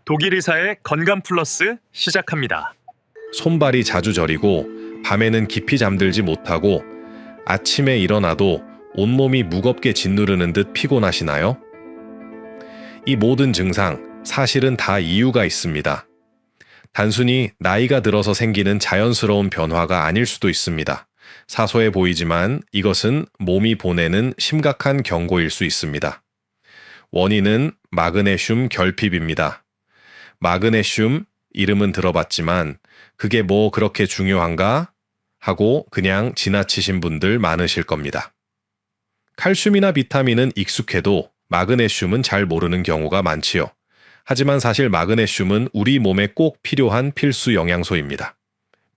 독일 의사의 건강 플러스 시작합니다. 손발이 자주 저리고 밤에는 깊이 잠들지 못하고 아침에 일어나도 온몸이 무겁게 짓누르는 듯 피곤하시나요? 이 모든 증상 사실은 다 이유가 있습니다. 단순히 나이가 들어서 생기는 자연스러운 변화가 아닐 수도 있습니다. 사소해 보이지만 이것은 몸이 보내는 심각한 경고일 수 있습니다. 원인은 마그네슘 결핍입니다. 마그네슘 이름은 들어봤지만 그게 뭐 그렇게 중요한가? 하고 그냥 지나치신 분들 많으실 겁니다. 칼슘이나 비타민은 익숙해도 마그네슘은 잘 모르는 경우가 많지요. 하지만 사실 마그네슘은 우리 몸에 꼭 필요한 필수 영양소입니다.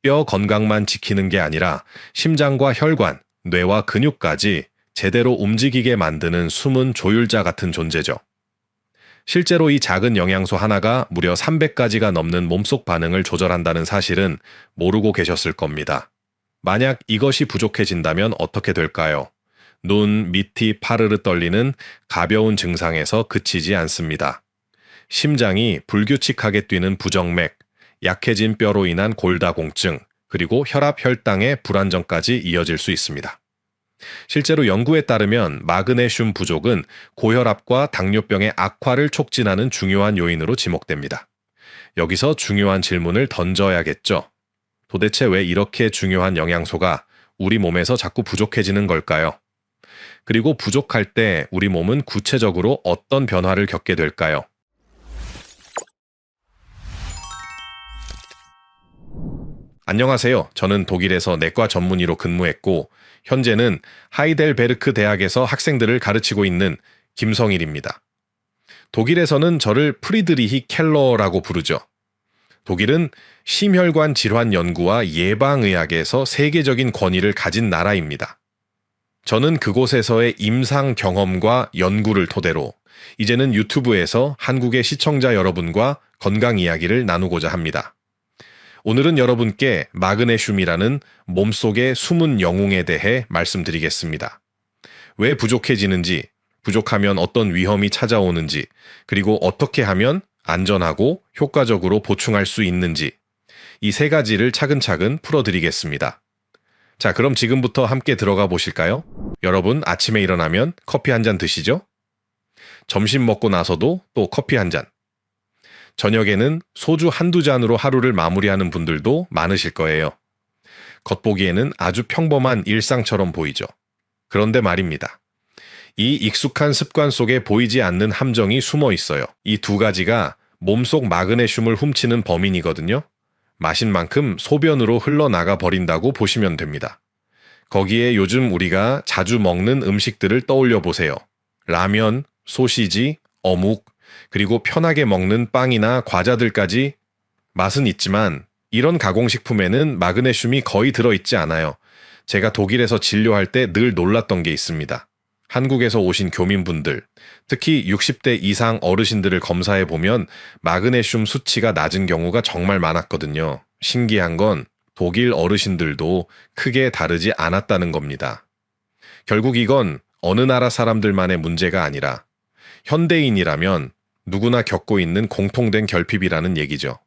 뼈 건강만 지키는 게 아니라 심장과 혈관, 뇌와 근육까지 제대로 움직이게 만드는 숨은 조율자 같은 존재죠. 실제로 이 작은 영양소 하나가 무려 300가지가 넘는 몸속 반응을 조절한다는 사실은 모르고 계셨을 겁니다. 만약 이것이 부족해진다면 어떻게 될까요? 눈, 밑이 파르르 떨리는 가벼운 증상에서 그치지 않습니다. 심장이 불규칙하게 뛰는 부정맥, 약해진 뼈로 인한 골다공증, 그리고 혈압, 혈당의 불안정까지 이어질 수 있습니다. 실제로 연구에 따르면 마그네슘 부족은 고혈압과 당뇨병의 악화를 촉진하는 중요한 요인으로 지목됩니다. 여기서 중요한 질문을 던져야겠죠. 도대체 왜 이렇게 중요한 영양소가 우리 몸에서 자꾸 부족해지는 걸까요? 그리고 부족할 때 우리 몸은 구체적으로 어떤 변화를 겪게 될까요? 안녕하세요. 저는 독일에서 내과 전문의로 근무했고 현재는 하이델베르크 대학에서 학생들을 가르치고 있는 김성일입니다. 독일에서는 저를 프리드리히 켈러라고 부르죠. 독일은 심혈관 질환 연구와 예방의학에서 세계적인 권위를 가진 나라입니다. 저는 그곳에서의 임상 경험과 연구를 토대로 이제는 유튜브에서 한국의 시청자 여러분과 건강 이야기를 나누고자 합니다. 오늘은 여러분께 마그네슘이라는 몸속의 숨은 영웅에 대해 말씀드리겠습니다. 왜 부족해지는지, 부족하면 어떤 위험이 찾아오는지, 그리고 어떻게 하면 안전하고 효과적으로 보충할 수 있는지, 이 세 가지를 차근차근 풀어드리겠습니다. 자, 그럼 지금부터 함께 들어가 보실까요? 여러분, 아침에 일어나면 커피 한 잔 드시죠? 점심 먹고 나서도 또 커피 한 잔. 저녁에는 소주 한두 잔으로 하루를 마무리하는 분들도 많으실 거예요. 겉보기에는 아주 평범한 일상처럼 보이죠. 그런데 말입니다. 이 익숙한 습관 속에 보이지 않는 함정이 숨어 있어요. 이 두 가지가 몸속 마그네슘을 훔치는 범인이거든요. 마신 만큼 소변으로 흘러나가 버린다고 보시면 됩니다. 거기에 요즘 우리가 자주 먹는 음식들을 떠올려 보세요. 라면, 소시지, 어묵, 그리고 편하게 먹는 빵이나 과자들까지 맛은 있지만 이런 가공식품에는 마그네슘이 거의 들어있지 않아요. 제가 독일에서 진료할 때 늘 놀랐던 게 있습니다. 한국에서 오신 교민분들, 특히 60대 이상 어르신들을 검사해보면 마그네슘 수치가 낮은 경우가 정말 많았거든요. 신기한 건 독일 어르신들도 크게 다르지 않았다는 겁니다. 결국 이건 어느 나라 사람들만의 문제가 아니라 현대인이라면 누구나 겪고 있는 공통된 결핍이라는 얘기죠.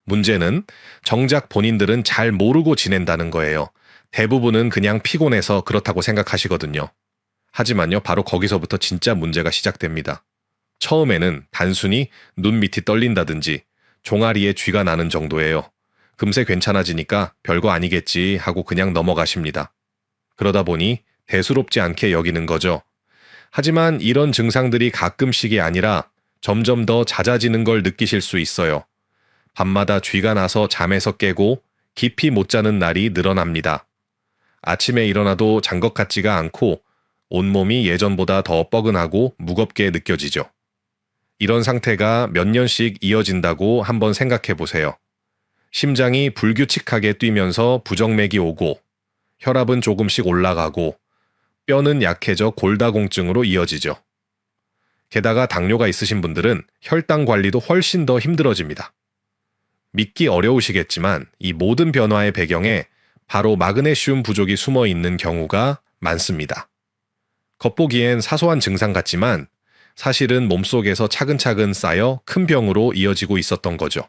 문제는 정작 본인들은 잘 모르고 지낸다는 거예요. 대부분은 그냥 피곤해서 그렇다고 생각하시거든요. 하지만요, 바로 거기서부터 진짜 문제가 시작됩니다. 처음에는 단순히 눈 밑이 떨린다든지 종아리에 쥐가 나는 정도예요. 금세 괜찮아지니까 별거 아니겠지 하고 그냥 넘어가십니다. 그러다 보니 대수롭지 않게 여기는 거죠. 하지만 이런 증상들이 가끔씩이 아니라 점점 더 잦아지는 걸 느끼실 수 있어요. 밤마다 쥐가 나서 잠에서 깨고 깊이 못 자는 날이 늘어납니다. 아침에 일어나도 잔 것 같지가 않고 온몸이 예전보다 더 뻐근하고 무겁게 느껴지죠. 이런 상태가 몇 년씩 이어진다고 한번 생각해 보세요. 심장이 불규칙하게 뛰면서 부정맥이 오고 혈압은 조금씩 올라가고 뼈는 약해져 골다공증으로 이어지죠. 게다가 당뇨가 있으신 분들은 혈당 관리도 훨씬 더 힘들어집니다. 믿기 어려우시겠지만 이 모든 변화의 배경에 바로 마그네슘 부족이 숨어 있는 경우가 많습니다. 겉보기엔 사소한 증상 같지만 사실은 몸속에서 차근차근 쌓여 큰 병으로 이어지고 있었던 거죠.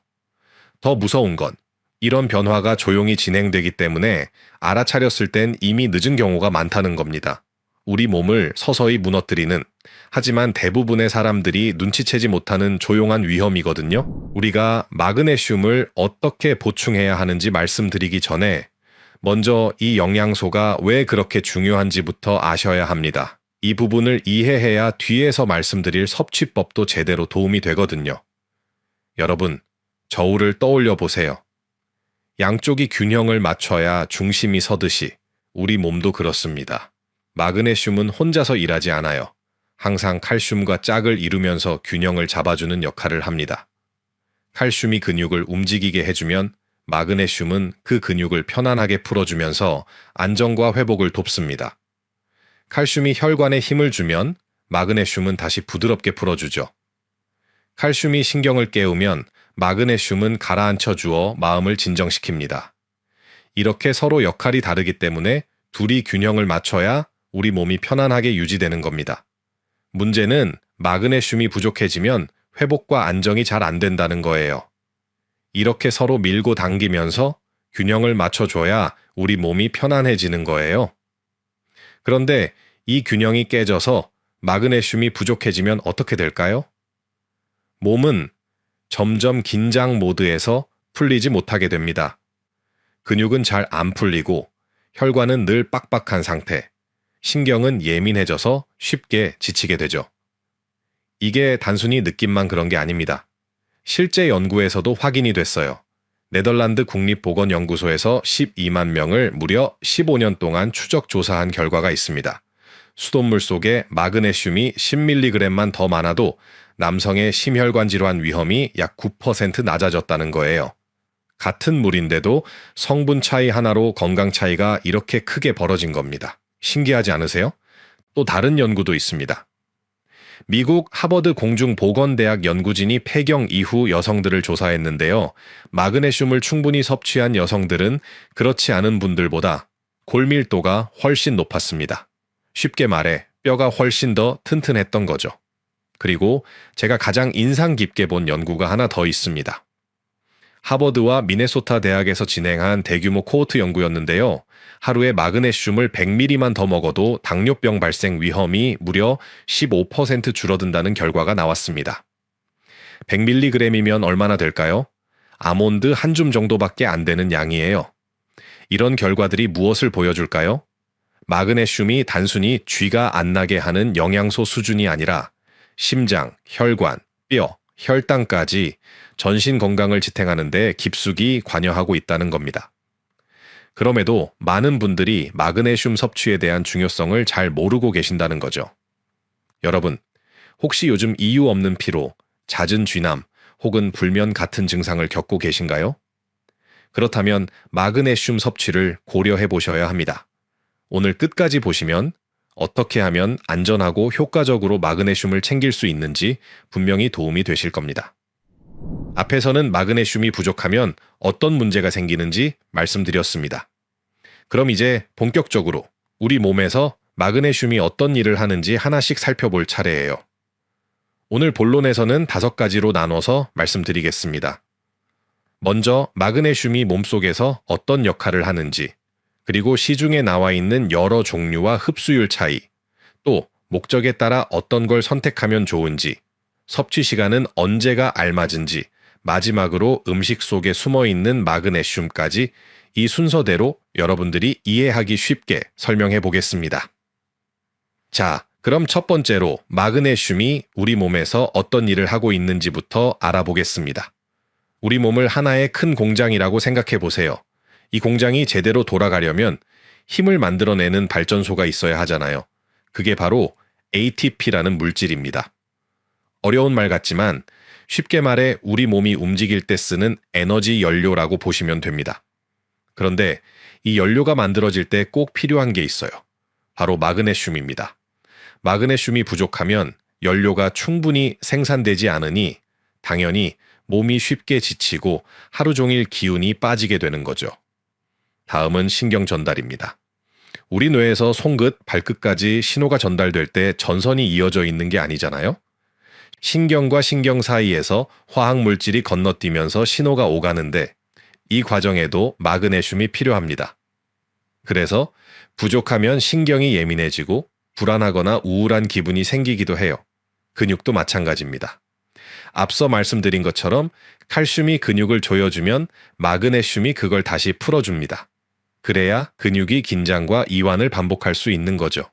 더 무서운 건 이런 변화가 조용히 진행되기 때문에 알아차렸을 땐 이미 늦은 경우가 많다는 겁니다. 우리 몸을 서서히 무너뜨리는, 하지만 대부분의 사람들이 눈치채지 못하는 조용한 위험이거든요. 우리가 마그네슘을 어떻게 보충해야 하는지 말씀드리기 전에 먼저 이 영양소가 왜 그렇게 중요한지부터 아셔야 합니다. 이 부분을 이해해야 뒤에서 말씀드릴 섭취법도 제대로 도움이 되거든요. 여러분, 저울을 떠올려 보세요. 양쪽이 균형을 맞춰야 중심이 서듯이 우리 몸도 그렇습니다. 마그네슘은 혼자서 일하지 않아요. 항상 칼슘과 짝을 이루면서 균형을 잡아주는 역할을 합니다. 칼슘이 근육을 움직이게 해주면 마그네슘은 그 근육을 편안하게 풀어주면서 안정과 회복을 돕습니다. 칼슘이 혈관에 힘을 주면 마그네슘은 다시 부드럽게 풀어주죠. 칼슘이 신경을 깨우면 마그네슘은 가라앉혀 주어 마음을 진정시킵니다. 이렇게 서로 역할이 다르기 때문에 둘이 균형을 맞춰야 우리 몸이 편안하게 유지되는 겁니다. 문제는 마그네슘이 부족해지면 회복과 안정이 잘 안 된다는 거예요. 이렇게 서로 밀고 당기면서 균형을 맞춰줘야 우리 몸이 편안해지는 거예요. 그런데 이 균형이 깨져서 마그네슘이 부족해지면 어떻게 될까요? 몸은 점점 긴장 모드에서 풀리지 못하게 됩니다. 근육은 잘 안 풀리고 혈관은 늘 빡빡한 상태, 신경은 예민해져서 쉽게 지치게 되죠. 이게 단순히 느낌만 그런 게 아닙니다. 실제 연구에서도 확인이 됐어요. 네덜란드 국립보건연구소에서 12만 명을 무려 15년 동안 추적 조사한 결과가 있습니다. 수돗물 속에 마그네슘이 10mg만 더 많아도 남성의 심혈관 질환 위험이 약 9% 낮아졌다는 거예요. 같은 물인데도 성분 차이 하나로 건강 차이가 이렇게 크게 벌어진 겁니다. 신기하지 않으세요? 또 다른 연구도 있습니다. 미국 하버드 공중보건대학 연구진이 폐경 이후 여성들을 조사했는데요. 마그네슘을 충분히 섭취한 여성들은 그렇지 않은 분들보다 골밀도가 훨씬 높았습니다. 쉽게 말해 뼈가 훨씬 더 튼튼했던 거죠. 그리고 제가 가장 인상 깊게 본 연구가 하나 더 있습니다. 하버드와 미네소타 대학에서 진행한 대규모 코호트 연구였는데요. 하루에 마그네슘을 100mg만 더 먹어도 당뇨병 발생 위험이 무려 15% 줄어든다는 결과가 나왔습니다. 100mg이면 얼마나 될까요? 아몬드 한 줌 정도밖에 안 되는 양이에요. 이런 결과들이 무엇을 보여줄까요? 마그네슘이 단순히 쥐가 안 나게 하는 영양소 수준이 아니라 심장, 혈관, 뼈, 혈당까지 전신 건강을 지탱하는 데 깊숙이 관여하고 있다는 겁니다. 그럼에도 많은 분들이 마그네슘 섭취에 대한 중요성을 잘 모르고 계신다는 거죠. 여러분, 혹시 요즘 이유 없는 피로, 잦은 쥐남 혹은 불면 같은 증상을 겪고 계신가요? 그렇다면 마그네슘 섭취를 고려해 보셔야 합니다. 오늘 끝까지 보시면 어떻게 하면 안전하고 효과적으로 마그네슘을 챙길 수 있는지 분명히 도움이 되실 겁니다. 앞에서는 마그네슘이 부족하면 어떤 문제가 생기는지 말씀드렸습니다. 그럼 이제 본격적으로 우리 몸에서 마그네슘이 어떤 일을 하는지 하나씩 살펴볼 차례예요. 오늘 본론에서는 5가지로 나눠서 말씀드리겠습니다. 먼저 마그네슘이 몸속에서 어떤 역할을 하는지, 그리고 시중에 나와 있는 여러 종류와 흡수율 차이, 또 목적에 따라 어떤 걸 선택하면 좋은지, 섭취 시간은 언제가 알맞은지, 마지막으로 음식 속에 숨어있는 마그네슘까지 이 순서대로 여러분들이 이해하기 쉽게 설명해 보겠습니다. 자, 그럼 첫 번째로 마그네슘이 우리 몸에서 어떤 일을 하고 있는지부터 알아보겠습니다. 우리 몸을 하나의 큰 공장이라고 생각해 보세요. 이 공장이 제대로 돌아가려면 힘을 만들어내는 발전소가 있어야 하잖아요. 그게 바로 ATP라는 물질입니다. 어려운 말 같지만 쉽게 말해 우리 몸이 움직일 때 쓰는 에너지 연료라고 보시면 됩니다. 그런데 이 연료가 만들어질 때 꼭 필요한 게 있어요. 바로 마그네슘입니다. 마그네슘이 부족하면 연료가 충분히 생산되지 않으니 당연히 몸이 쉽게 지치고 하루 종일 기운이 빠지게 되는 거죠. 다음은 신경 전달입니다. 우리 뇌에서 손끝, 발끝까지 신호가 전달될 때 전선이 이어져 있는 게 아니잖아요. 신경과 신경 사이에서 화학 물질이 건너뛰면서 신호가 오가는데 이 과정에도 마그네슘이 필요합니다. 그래서 부족하면 신경이 예민해지고 불안하거나 우울한 기분이 생기기도 해요. 근육도 마찬가지입니다. 앞서 말씀드린 것처럼 칼슘이 근육을 조여주면 마그네슘이 그걸 다시 풀어줍니다. 그래야 근육이 긴장과 이완을 반복할 수 있는 거죠.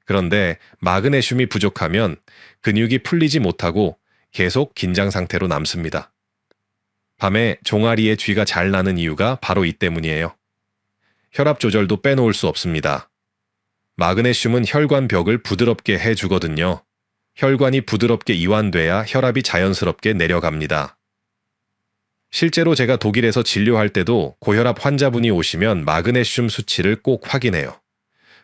그런데 마그네슘이 부족하면 근육이 풀리지 못하고 계속 긴장 상태로 남습니다. 밤에 종아리에 쥐가 잘 나는 이유가 바로 이 때문이에요. 혈압 조절도 빼놓을 수 없습니다. 마그네슘은 혈관 벽을 부드럽게 해주거든요. 혈관이 부드럽게 이완돼야 혈압이 자연스럽게 내려갑니다. 실제로 제가 독일에서 진료할 때도 고혈압 환자분이 오시면 마그네슘 수치를 꼭 확인해요.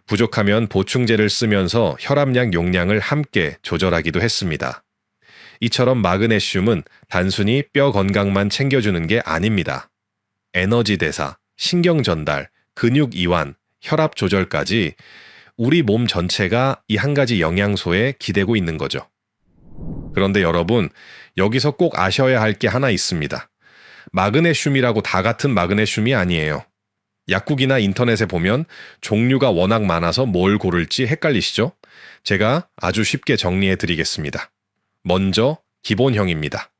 부족하면 보충제를 쓰면서 혈압약 용량을 함께 조절하기도 했습니다. 이처럼 마그네슘은 단순히 뼈 건강만 챙겨주는 게 아닙니다. 에너지 대사, 신경 전달, 근육 이완, 혈압 조절까지 우리 몸 전체가 이 한 가지 영양소에 기대고 있는 거죠. 그런데 여러분, 여기서 꼭 아셔야 할 게 하나 있습니다. 마그네슘이라고 다 같은 마그네슘이 아니에요. 약국이나 인터넷에 보면 종류가 워낙 많아서 뭘 고를지 헷갈리시죠? 제가 아주 쉽게 정리해 드리겠습니다. 먼저 기본형입니다.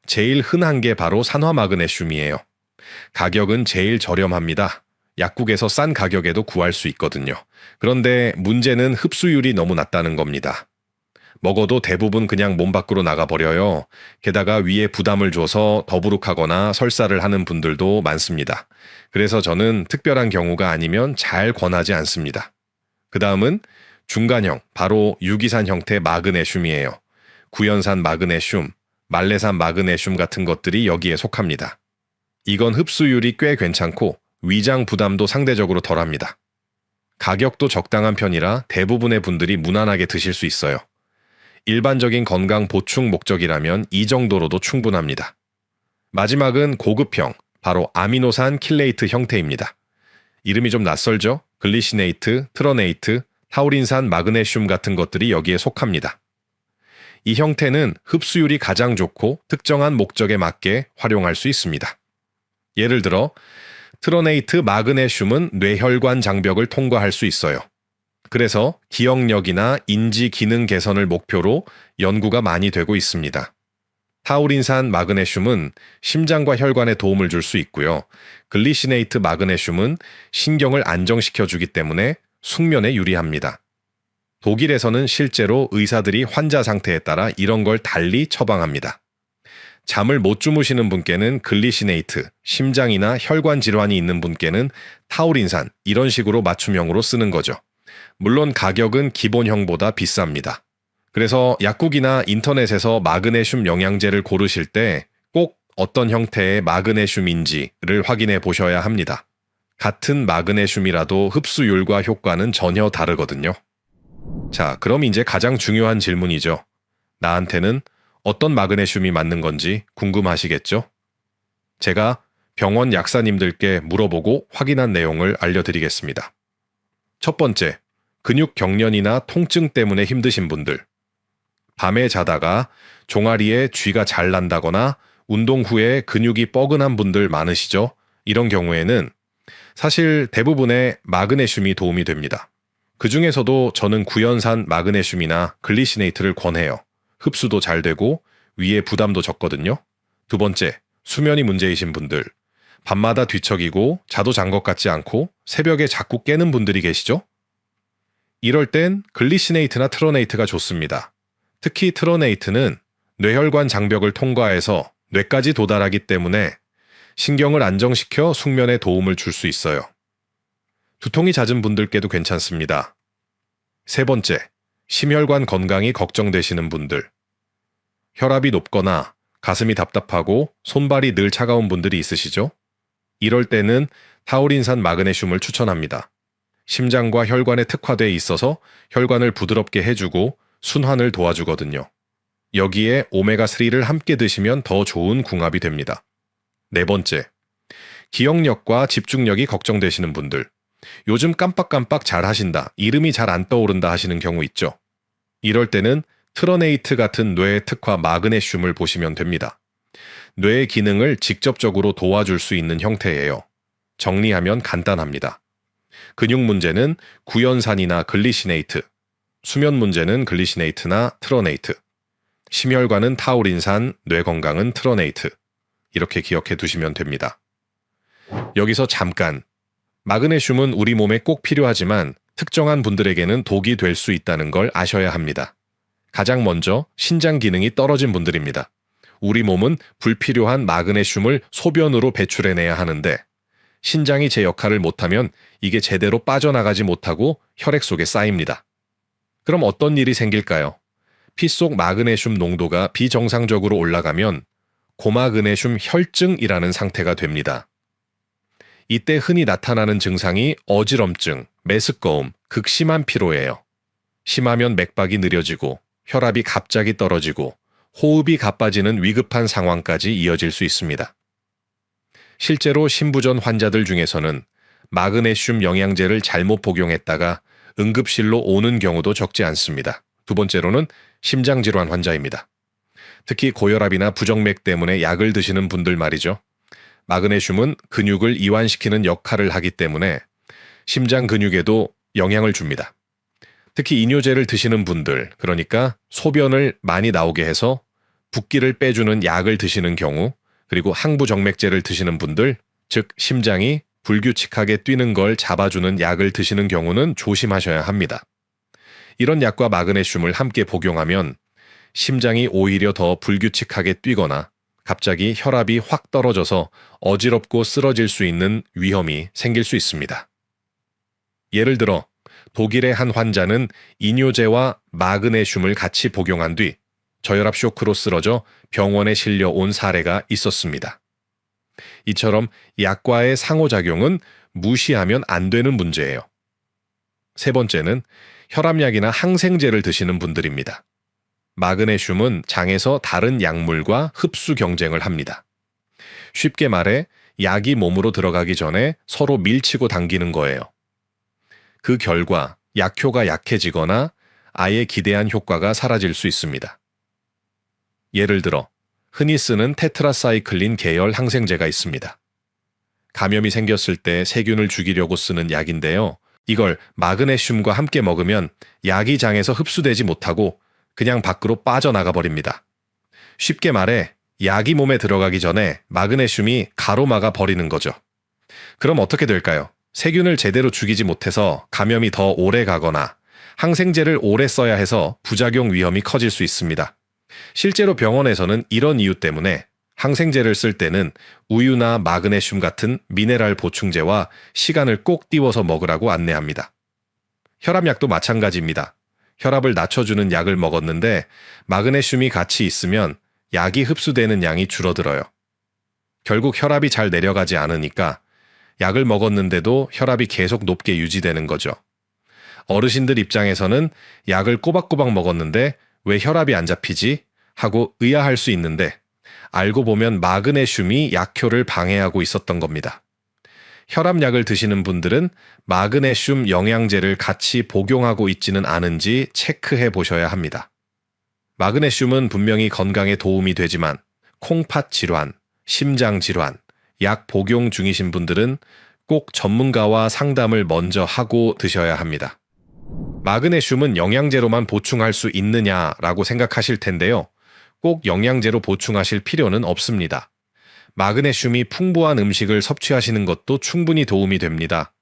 제일 흔한 게 바로 산화마그네슘이에요. 가격은 제일 저렴합니다. 약국에서 싼 가격에도 구할 수 있거든요. 그런데 문제는 흡수율이 너무 낮다는 겁니다. 먹어도 대부분 그냥 몸 밖으로 나가버려요. 게다가 위에 부담을 줘서 더부룩하거나 설사를 하는 분들도 많습니다. 그래서 저는 특별한 경우가 아니면 잘 권하지 않습니다. 그 다음은 중간형, 바로 유기산 형태 마그네슘이에요. 구연산 마그네슘, 말레산 마그네슘 같은 것들이 여기에 속합니다. 이건 흡수율이 꽤 괜찮고 위장 부담도 상대적으로 덜합니다. 가격도 적당한 편이라 대부분의 분들이 무난하게 드실 수 있어요. 일반적인 건강 보충 목적이라면 이 정도로도 충분합니다. 마지막은 고급형, 바로 아미노산 킬레이트 형태입니다. 이름이 좀 낯설죠? 글리시네이트, 트러네이트, 타우린산 마그네슘 같은 것들이 여기에 속합니다. 이 형태는 흡수율이 가장 좋고 특정한 목적에 맞게 활용할 수 있습니다. 예를 들어 트러네이트 마그네슘은 뇌혈관 장벽을 통과할 수 있어요. 그래서 기억력이나 인지 기능 개선을 목표로 연구가 많이 되고 있습니다. 타우린산 마그네슘은 심장과 혈관에 도움을 줄 수 있고요. 글리시네이트 마그네슘은 신경을 안정시켜주기 때문에 숙면에 유리합니다. 독일에서는 실제로 의사들이 환자 상태에 따라 이런 걸 달리 처방합니다. 잠을 못 주무시는 분께는 글리시네이트, 심장이나 혈관 질환이 있는 분께는 타우린산, 이런 식으로 맞춤형으로 쓰는 거죠. 물론 가격은 기본형보다 비쌉니다. 그래서 약국이나 인터넷에서 마그네슘 영양제를 고르실 때 꼭 어떤 형태의 마그네슘인지를 확인해 보셔야 합니다. 같은 마그네슘이라도 흡수율과 효과는 전혀 다르거든요. 자, 그럼 이제 가장 중요한 질문이죠. 나한테는 어떤 마그네슘이 맞는 건지 궁금하시겠죠? 제가 병원 약사님들께 물어보고 확인한 내용을 알려드리겠습니다. 첫 번째, 근육 경련이나 통증 때문에 힘드신 분들. 밤에 자다가 종아리에 쥐가 잘 난다거나 운동 후에 근육이 뻐근한 분들 많으시죠? 이런 경우에는 사실 대부분의 마그네슘이 도움이 됩니다. 그 중에서도 저는 구연산 마그네슘이나 글리시네이트를 권해요. 흡수도 잘 되고 위에 부담도 적거든요. 두 번째, 수면이 문제이신 분들. 밤마다 뒤척이고 자도 잔 것 같지 않고 새벽에 자꾸 깨는 분들이 계시죠? 이럴 땐 글리시네이트나 트러네이트가 좋습니다. 특히 트러네이트는 뇌혈관 장벽을 통과해서 뇌까지 도달하기 때문에 신경을 안정시켜 숙면에 도움을 줄 수 있어요. 두통이 잦은 분들께도 괜찮습니다. 세 번째, 심혈관 건강이 걱정되시는 분들. 혈압이 높거나 가슴이 답답하고 손발이 늘 차가운 분들이 있으시죠? 이럴 때는 타우린산 마그네슘을 추천합니다. 심장과 혈관에 특화되어 있어서 혈관을 부드럽게 해주고 순환을 도와주거든요. 여기에 오메가3를 함께 드시면 더 좋은 궁합이 됩니다. 네 번째, 기억력과 집중력이 걱정되시는 분들. 요즘 깜빡깜빡 잘 하신다, 이름이 잘 안 떠오른다 하시는 경우 있죠. 이럴 때는 트러네이트 같은 뇌 특화 마그네슘을 보시면 됩니다. 뇌의 기능을 직접적으로 도와줄 수 있는 형태예요. 정리하면 간단합니다. 근육 문제는 구연산이나 글리시네이트, 수면 문제는 글리시네이트나 트러네이트, 심혈관은 타우린산, 뇌 건강은 트러네이트. 이렇게 기억해 두시면 됩니다. 여기서 잠깐, 마그네슘은 우리 몸에 꼭 필요하지만 특정한 분들에게는 독이 될 수 있다는 걸 아셔야 합니다. 가장 먼저 신장 기능이 떨어진 분들입니다. 우리 몸은 불필요한 마그네슘을 소변으로 배출해내야 하는데 신장이 제 역할을 못하면 이게 제대로 빠져나가지 못하고 혈액 속에 쌓입니다. 그럼 어떤 일이 생길까요? 피 속 마그네슘 농도가 비정상적으로 올라가면 고마그네슘 혈증이라는 상태가 됩니다. 이때 흔히 나타나는 증상이 어지럼증, 메스꺼움, 극심한 피로예요. 심하면 맥박이 느려지고 혈압이 갑자기 떨어지고 호흡이 가빠지는 위급한 상황까지 이어질 수 있습니다. 실제로 심부전 환자들 중에서는 마그네슘 영양제를 잘못 복용했다가 응급실로 오는 경우도 적지 않습니다. 두 번째로는 심장질환 환자입니다. 특히 고혈압이나 부정맥 때문에 약을 드시는 분들 말이죠. 마그네슘은 근육을 이완시키는 역할을 하기 때문에 심장 근육에도 영향을 줍니다. 특히 이뇨제를 드시는 분들, 그러니까 소변을 많이 나오게 해서 붓기를 빼주는 약을 드시는 경우, 그리고 항부정맥제를 드시는 분들, 즉 심장이 불규칙하게 뛰는 걸 잡아주는 약을 드시는 경우는 조심하셔야 합니다. 이런 약과 마그네슘을 함께 복용하면 심장이 오히려 더 불규칙하게 뛰거나 갑자기 혈압이 확 떨어져서 어지럽고 쓰러질 수 있는 위험이 생길 수 있습니다. 예를 들어 독일의 한 환자는 이뇨제와 마그네슘을 같이 복용한 뒤 저혈압 쇼크로 쓰러져 병원에 실려온 사례가 있었습니다. 이처럼 약과의 상호작용은 무시하면 안 되는 문제예요. 세 번째는 혈압약이나 항생제를 드시는 분들입니다. 마그네슘은 장에서 다른 약물과 흡수 경쟁을 합니다. 쉽게 말해 약이 몸으로 들어가기 전에 서로 밀치고 당기는 거예요. 그 결과 약효가 약해지거나 아예 기대한 효과가 사라질 수 있습니다. 예를 들어 흔히 쓰는 테트라사이클린 계열 항생제가 있습니다. 감염이 생겼을 때 세균을 죽이려고 쓰는 약인데요. 이걸 마그네슘과 함께 먹으면 약이 장에서 흡수되지 못하고 그냥 밖으로 빠져나가 버립니다. 쉽게 말해 약이 몸에 들어가기 전에 마그네슘이 가로막아 버리는 거죠. 그럼 어떻게 될까요? 세균을 제대로 죽이지 못해서 감염이 더 오래 가거나 항생제를 오래 써야 해서 부작용 위험이 커질 수 있습니다. 실제로 병원에서는 이런 이유 때문에 항생제를 쓸 때는 우유나 마그네슘 같은 미네랄 보충제와 시간을 꼭 띄워서 먹으라고 안내합니다. 혈압약도 마찬가지입니다. 혈압을 낮춰주는 약을 먹었는데 마그네슘이 같이 있으면 약이 흡수되는 양이 줄어들어요. 결국 혈압이 잘 내려가지 않으니까 약을 먹었는데도 혈압이 계속 높게 유지되는 거죠. 어르신들 입장에서는 약을 꼬박꼬박 먹었는데 왜 혈압이 안 잡히지? 하고 의아할 수 있는데 알고 보면 마그네슘이 약효를 방해하고 있었던 겁니다. 혈압약을 드시는 분들은 마그네슘 영양제를 같이 복용하고 있지는 않은지 체크해 보셔야 합니다. 마그네슘은 분명히 건강에 도움이 되지만 콩팥 질환, 심장 질환, 약 복용 중이신 분들은 꼭 전문가와 상담을 먼저 하고 드셔야 합니다. 마그네슘은 영양제로만 보충할 수 있느냐라고 생각하실 텐데요. 꼭 영양제로 보충하실 필요는 없습니다. 마그네슘이 풍부한 음식을 섭취하시는 것도 충분히 도움이 됩니다.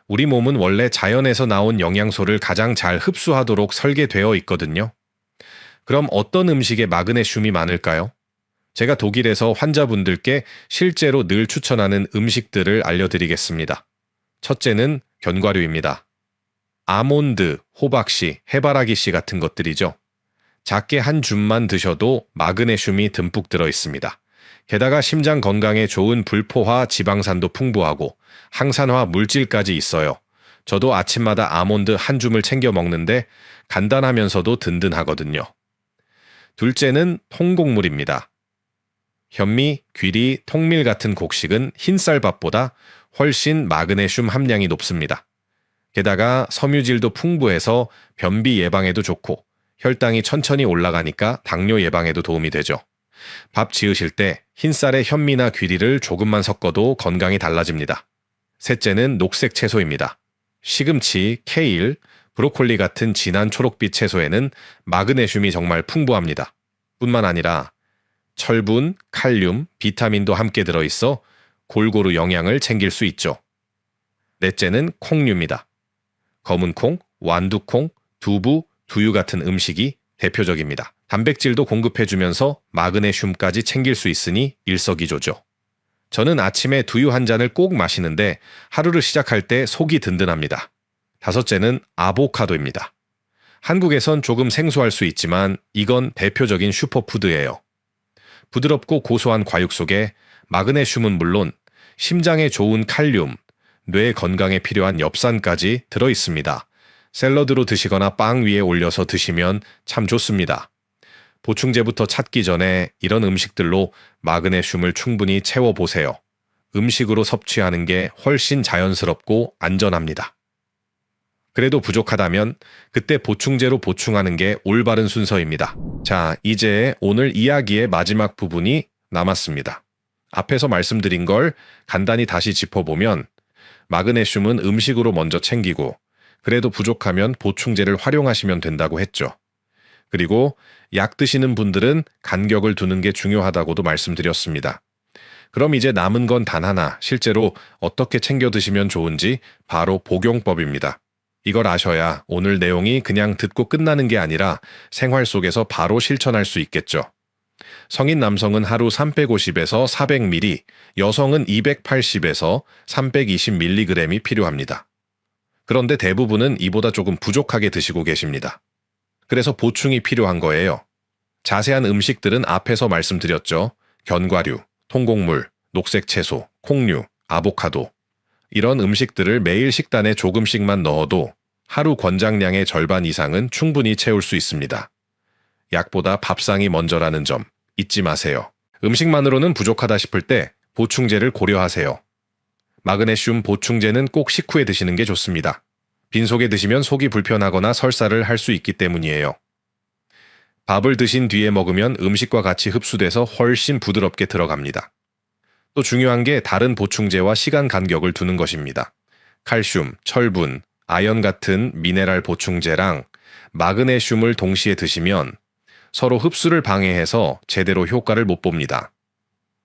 우리 몸은 원래 자연에서 나온 영양소를 가장 잘 흡수하도록 설계되어 있거든요. 그럼 어떤 음식에 마그네슘이 많을까요? 제가 독일에서 환자분들께 실제로 늘 추천하는 음식들을 알려드리겠습니다. 첫째는 견과류입니다. 아몬드, 호박씨, 해바라기씨 같은 것들이죠. 작게 한 줌만 드셔도 마그네슘이 듬뿍 들어 있습니다. 게다가 심장 건강에 좋은 불포화 지방산도 풍부하고 항산화 물질까지 있어요. 저도 아침마다 아몬드 한 줌을 챙겨 먹는데 간단하면서도 든든하거든요. 둘째는 통곡물입니다. 현미, 귀리, 통밀 같은 곡식은 흰쌀밥보다 훨씬 마그네슘 함량이 높습니다. 게다가 섬유질도 풍부해서 변비 예방에도 좋고 혈당이 천천히 올라가니까 당뇨 예방에도 도움이 되죠. 밥 지으실 때 흰쌀에 현미나 귀리를 조금만 섞어도 건강이 달라집니다. 셋째는 녹색 채소입니다. 시금치, 케일, 브로콜리 같은 진한 초록빛 채소에는 마그네슘이 정말 풍부합니다. 뿐만 아니라 철분, 칼륨, 비타민도 함께 들어있어 골고루 영양을 챙길 수 있죠. 넷째는 콩류입니다. 검은콩, 완두콩, 두부, 두유 같은 음식이 대표적입니다. 단백질도 공급해주면서 마그네슘까지 챙길 수 있으니 일석이조죠. 저는 아침에 두유 한 잔을 꼭 마시는데 하루를 시작할 때 속이 든든합니다. 다섯째는 아보카도입니다. 한국에선 조금 생소할 수 있지만 이건 대표적인 슈퍼푸드예요. 부드럽고 고소한 과육 속에 마그네슘은 물론 심장에 좋은 칼륨, 뇌 건강에 필요한 엽산까지 들어있습니다. 샐러드로 드시거나 빵 위에 올려서 드시면 참 좋습니다. 보충제부터 찾기 전에 이런 음식들로 마그네슘을 충분히 채워보세요. 음식으로 섭취하는 게 훨씬 자연스럽고 안전합니다. 그래도 부족하다면 그때 보충제로 보충하는 게 올바른 순서입니다. 자, 이제 오늘 이야기의 마지막 부분이 남았습니다. 앞에서 말씀드린 걸 간단히 다시 짚어보면 마그네슘은 음식으로 먼저 챙기고 그래도 부족하면 보충제를 활용하시면 된다고 했죠. 그리고 약 드시는 분들은 간격을 두는 게 중요하다고도 말씀드렸습니다. 그럼 이제 남은 건 단 하나, 실제로 어떻게 챙겨 드시면 좋은지 바로 복용법입니다. 이걸 아셔야 오늘 내용이 그냥 듣고 끝나는 게 아니라 생활 속에서 바로 실천할 수 있겠죠. 성인 남성은 하루 350에서 400ml, 여성은 280에서 320mg이 필요합니다. 그런데 대부분은 이보다 조금 부족하게 드시고 계십니다. 그래서 보충이 필요한 거예요. 자세한 음식들은 앞에서 말씀드렸죠. 견과류, 통곡물, 녹색 채소, 콩류, 아보카도. 이런 음식들을 매일 식단에 조금씩만 넣어도 하루 권장량의 절반 이상은 충분히 채울 수 있습니다. 약보다 밥상이 먼저라는 점 잊지 마세요. 음식만으로는 부족하다 싶을 때 보충제를 고려하세요. 마그네슘 보충제는 꼭 식후에 드시는 게 좋습니다. 빈속에 드시면 속이 불편하거나 설사를 할 수 있기 때문이에요. 밥을 드신 뒤에 먹으면 음식과 같이 흡수돼서 훨씬 부드럽게 들어갑니다. 또 중요한 게 다른 보충제와 시간 간격을 두는 것입니다. 칼슘, 철분, 아연 같은 미네랄 보충제랑 마그네슘을 동시에 드시면 서로 흡수를 방해해서 제대로 효과를 못 봅니다.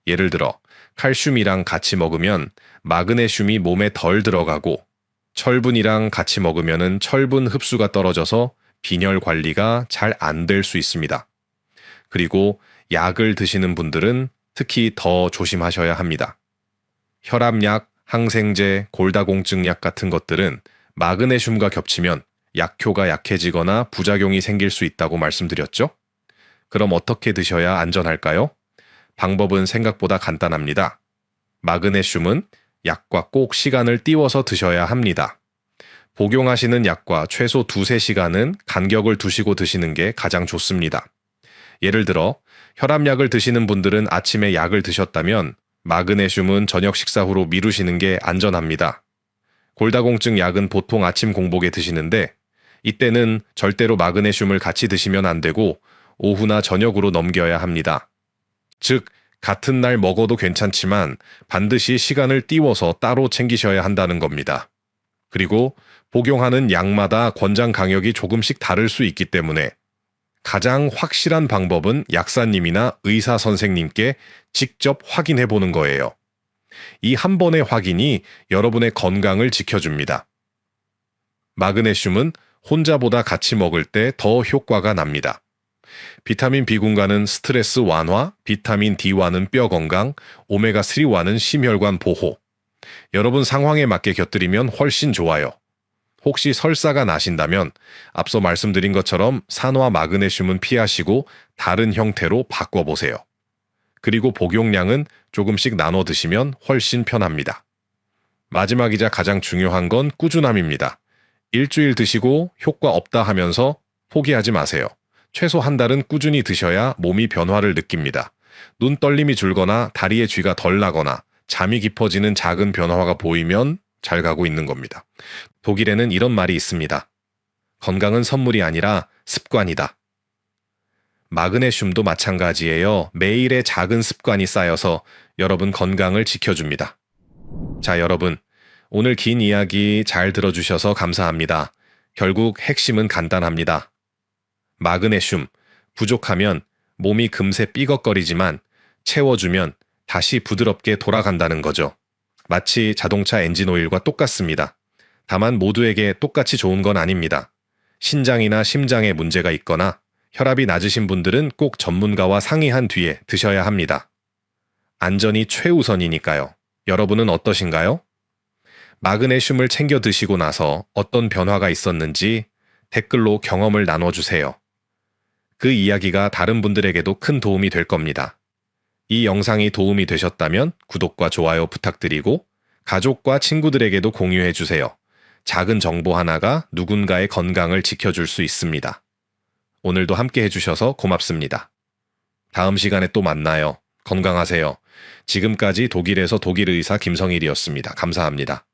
예를 들어 칼슘이랑 같이 먹으면 마그네슘이 몸에 덜 들어가고 철분이랑 같이 먹으면 철분 흡수가 떨어져서 빈혈 관리가 잘 안 될 수 있습니다. 그리고 약을 드시는 분들은 특히 더 조심하셔야 합니다. 혈압약, 항생제, 골다공증 약 같은 것들은 마그네슘과 겹치면 약효가 약해지거나 부작용이 생길 수 있다고 말씀드렸죠? 그럼 어떻게 드셔야 안전할까요? 방법은 생각보다 간단합니다. 마그네슘은 약과 꼭 시간을 띄워서 드셔야 합니다. 복용하시는 약과 최소 2-3시간은 간격을 두시고 드시는 게 가장 좋습니다. 예를 들어 혈압약을 드시는 분들은 아침에 약을 드셨다면 마그네슘은 저녁 식사 후로 미루시는 게 안전합니다. 골다공증 약은 보통 아침 공복에 드시는데 이때는 절대로 마그네슘을 같이 드시면 안 되고 오후나 저녁으로 넘겨야 합니다. 즉, 같은 날 먹어도 괜찮지만 반드시 시간을 띄워서 따로 챙기셔야 한다는 겁니다. 그리고 복용하는 약마다 권장 강력이 조금씩 다를 수 있기 때문에 가장 확실한 방법은 약사님이나 의사 선생님께 직접 확인해 보는 거예요. 이 한 번의 확인이 여러분의 건강을 지켜줍니다. 마그네슘은 혼자보다 같이 먹을 때 더 효과가 납니다. 비타민 B군과는 스트레스 완화, 비타민 D와는 뼈 건강, 오메가3와는 심혈관 보호. 여러분 상황에 맞게 곁들이면 훨씬 좋아요. 혹시 설사가 나신다면 앞서 말씀드린 것처럼 산화 마그네슘은 피하시고 다른 형태로 바꿔보세요. 그리고 복용량은 조금씩 나눠 드시면 훨씬 편합니다. 마지막이자 가장 중요한 건 꾸준함입니다. 일주일 드시고 효과 없다 하면서 포기하지 마세요. 최소 한 달은 꾸준히 드셔야 몸이 변화를 느낍니다. 눈 떨림이 줄거나 다리의 쥐가 덜 나거나 잠이 깊어지는 작은 변화가 보이면 잘 가고 있는 겁니다. 독일에는 이런 말이 있습니다. 건강은 선물이 아니라 습관이다. 마그네슘도 마찬가지예요. 매일의 작은 습관이 쌓여서 여러분 건강을 지켜줍니다. 자, 여러분. 오늘 긴 이야기 잘 들어주셔서 감사합니다. 결국 핵심은 간단합니다. 마그네슘, 부족하면 몸이 금세 삐걱거리지만 채워주면 다시 부드럽게 돌아간다는 거죠. 마치 자동차 엔진오일과 똑같습니다. 다만 모두에게 똑같이 좋은 건 아닙니다. 신장이나 심장에 문제가 있거나 혈압이 낮으신 분들은 꼭 전문가와 상의한 뒤에 드셔야 합니다. 안전이 최우선이니까요. 여러분은 어떠신가요? 마그네슘을 챙겨 드시고 나서 어떤 변화가 있었는지 댓글로 경험을 나눠주세요. 그 이야기가 다른 분들에게도 큰 도움이 될 겁니다. 이 영상이 도움이 되셨다면 구독과 좋아요 부탁드리고 가족과 친구들에게도 공유해 주세요. 작은 정보 하나가 누군가의 건강을 지켜줄 수 있습니다. 오늘도 함께 해주셔서 고맙습니다. 다음 시간에 또 만나요. 건강하세요. 지금까지 독일에서 독일 의사 김성일이었습니다. 감사합니다.